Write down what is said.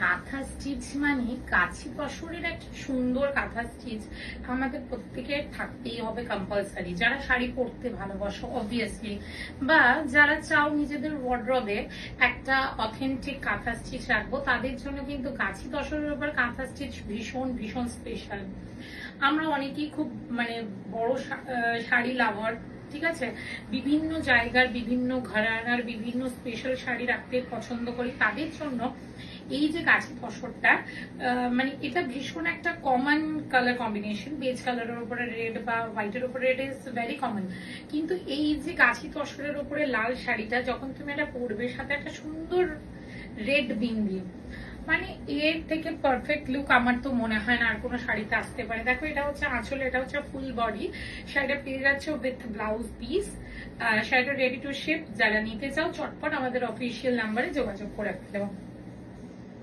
কাঁথা স্টিচ মানে কাঁচি তসরের একটা সুন্দর কাঁথা স্টিচ আমাদের প্রত্যেকের থাকতেই হবে কম্পালসারি। যারা শাড়ি পরতে ভালোবাসো অবভিয়াসলি, বা যারা চাও নিজেদের ওয়ার্ড্রবে একটা অথেন্টিক কাঁথা স্টিচ রাখবো, তাদের জন্য কিন্তু কাঁচি তসরের উপর কাঁথা স্টিচ ভীষণ ভীষণ স্পেশাল। আমরা অনেকেই খুব বড় শাড়ি লাভার, ঠিক আছে, বিভিন্ন জায়গার বিভিন্ন ঘরানার বিভিন্ন স্পেশাল শাড়ি রাখতে পছন্দ করি। তাদের জন্য এই যে কাঁচি তসরটা, এটা ভীষণ একটা কমন কালার কম্বিনেশন। বেজ কালারের উপরে রেড বা হোয়াইটের উপরে রেড ইজ ভেরি কমন, কিন্তু এই যে কাঁচি তসরের উপরে লাল শাড়িটা যখন তুমি এটা পরবে, সাথে একটা সুন্দর রেড বিন্দি, এর থেকে পারফেক্ট লুক আমার তো মনে হয় না আর কোনো শাড়িতে আসতে পারে। দেখো, এটা হচ্ছে আঁচল, এটা হচ্ছে ফুল বডি। শাড়িটা পেয়ে যাচ্ছে উইথ ব্লাউজ পিস। শাড়িটা রেডি টু শিপ। যারা নিতে চাও চটপট আমাদের অফিসিয়াল নাম্বারে যোগাযোগ করে রাখতে দেবো।